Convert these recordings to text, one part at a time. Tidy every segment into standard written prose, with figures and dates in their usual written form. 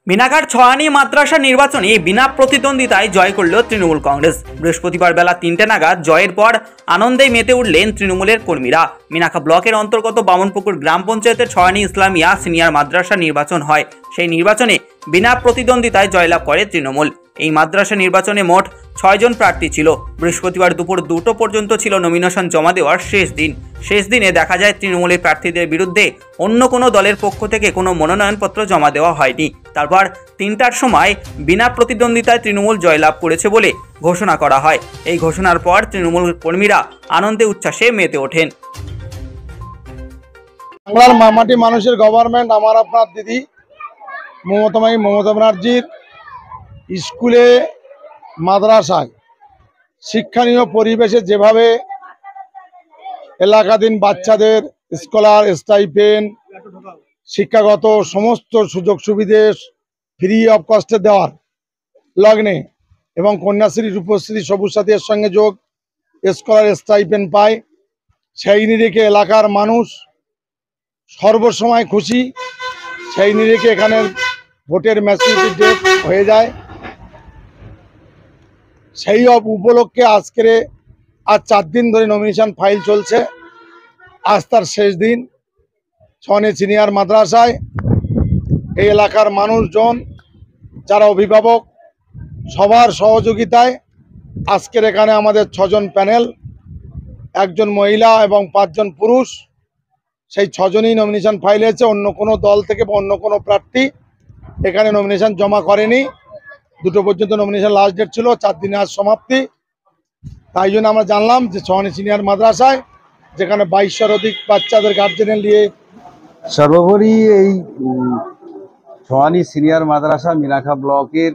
মিনাখার ছয়ানি মাদ্রাসা নির্বাচনে বিনা প্রতিদ্বন্দ্বিতায় জয় করল তৃণমূল কংগ্রেস। বৃহস্পতিবার বেলা ৩টে নাগাদ জয়ের পর আনন্দে মেতে উঠলেন তৃণমূলের কর্মীরা। মিনাখা ব্লকের অন্তর্গত বামনপুকুর গ্রাম পঞ্চায়েতের ছয়ানি ইসলামিয়া সিনিয়র মাদ্রাসা নির্বাচন হয়। সেই নির্বাচনে বিনা প্রতিদ্বন্দ্বিতায় জয়লাভ করে তৃণমূল। এই মাদ্রাসা নির্বাচনে মোট ৬ জন প্রার্থী ছিল। বৃহস্পতিবার দুপুর ২টো পর্যন্ত ছিল নমিনেশন জমা দেওয়ার শেষ দিন। শেষ দিনে দেখা যায় তৃণমূলের প্রার্থীদের বিরুদ্ধে অন্য কোনো দলের পক্ষ থেকে কোনো মনোনয়নপত্র জমা দেওয়া হয়নি। তারপর ৩টার সময় বিনা প্রতিদ্বন্দ্বিতায় তৃণমূল জয়লাভ করেছে বলে ঘোষণা করা হয়। এই ঘোষণার পর তৃণমূল কর্মীরা আনন্দে উচ্ছ্বাসে মেতে ওঠেন। বাংলার মামাটি মানুষের গভর্নমেন্ট আমার আপনার দিদি মমতা ব্যানার্জির স্কুলে মাদ্রাসায় শিক্ষণীয় পরিবেশে যেভাবে এলাকাধীন বাচ্চাদের স্কলার স্টাইপেন্ড শিক্ষাগত সমস্ত সুযোগ সুবিধে ফ্রি অফ কস্টে দেওয়ার লগ্নে এবং কন্যাশ্রী রূপশ্রী সবুজ সাথীর সঙ্গে যোগ স্কলার স্টাইপেন্ড পায়, সেই নিরিখে এলাকার মানুষ সর্বসময় খুশি। সেই নিরিখে এখানে ভোটের ম্যাচুরিটি ডেট হয়ে যায়। সেই উপলক্ষে আজকের আজ 4 দিন ধরে নমিনেশন ফাইল চলছে। আজ তার শেষ দিন। ছয়ানি সিনিয়র মাদ্রাসায় এই এলাকার মানুষজন যারা অভিভাবক সবার সহযোগিতায় আজকের এখানে আমাদের 6 জন প্যানেল, 1 জন মহিলা এবং 5 জন পুরুষ, সেই 6 জনই নমিনেশন ফাইল হয়েছে। অন্য কোনো দল থেকে বা অন্য কোনো প্রার্থী এখানে নমিনেশন জমা করেনি। 2টো পর্যন্ত নমিনেশন লাস্ট ডেট ছিল, 4 দিনে আজ সমাপ্তি। তাই জন্য আমরা জানলাম যে ছয়ানি সিনিয়র মাদ্রাসায় যেখানে 2200-এর অধিক বাচ্চাদের গার্জেনের নিয়ে সর্বোপরি এই ছয়ানি সিনিয়র মাদ্রাসা মিনাখা ব্লকের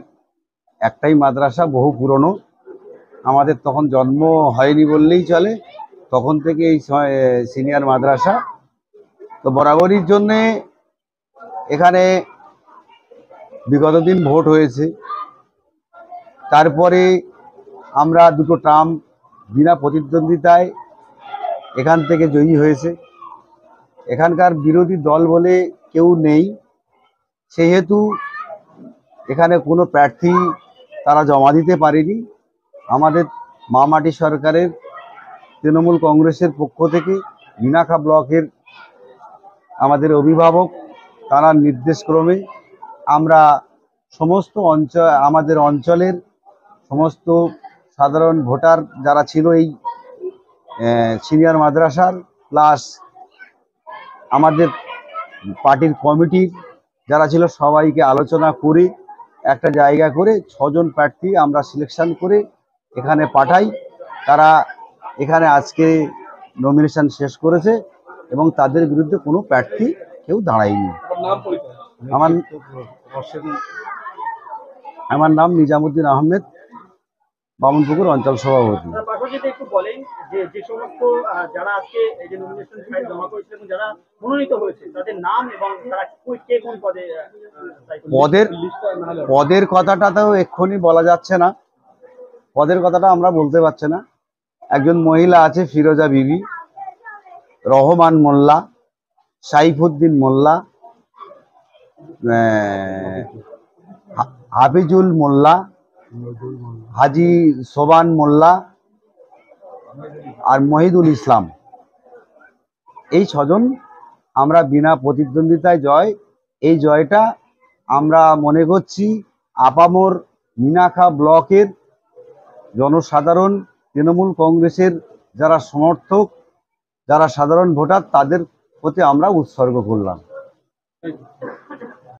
একটাই মাদ্রাসা, বহু পুরনো। আমাদের তখন জন্ম হয়নি বললেই চলে, তখন থেকে এই সিনিয়র মাদ্রাসা। তো বরাবরির জন্যে এখানে বিগত দিন ভোট হয়েছে, তারপরে আমরা 2টো টার্ম বিনা প্রতিদ্বন্দ্বিতায় এখান থেকে জয়ী হয়েছে। এখানকার বিরোধী দল বলে কেউ নেই, সেহেতু এখানে কোনো প্রার্থী তারা জমা দিতে পারেনি। আমাদের মামাটি সরকারের তৃণমূল কংগ্রেসের পক্ষ থেকে মিনাখা ব্লকের আমাদের অভিভাবক তারা নির্দেশক্রমে আমরা সমস্ত আমাদের অঞ্চলের সমস্ত সাধারণ ভোটার যারা ছিল এই সিনিয়র মাদ্রাসার, প্লাস আমাদের পার্টির কমিটির যারা ছিল, সবাইকে আলোচনা করে একটা জায়গা করে 6 জন প্রার্থী আমরা সিলেকশন করে এখানে পাঠাই। তারা এখানে আজকে নমিনেশন শেষ করেছে এবং তাদের বিরুদ্ধে কোনো প্রার্থী কেউ দাঁড়ায়নি। আমার নাম নিজামুদ্দিন আহমেদ, বামনপুকুর অঞ্চল সভাপতি। পদের কথাটা তো এক্ষুনি বলা যাচ্ছে না, পদের কথাটা আমরা বলতে পারছি না। একজন মহিলা আছে ফিরোজা বিবি, রহমান মোল্লা, সাইফুদ্দিন মোল্লা, হাফিজুল মোল্লা, হাজি সোবান মোল্লা আর মহিদুল ইসলাম, এই 6 জন আমরা বিনা প্রতিদ্বন্দ্বিতায় জয়। এই জয়টা আমরা মনে করছি আপামর মিনাখা ব্লকের জনসাধারণ, তৃণমূল কংগ্রেসের যারা সমর্থক, যারা সাধারণ ভোটার, তাদের প্রতি আমরা উৎসর্গ করলাম।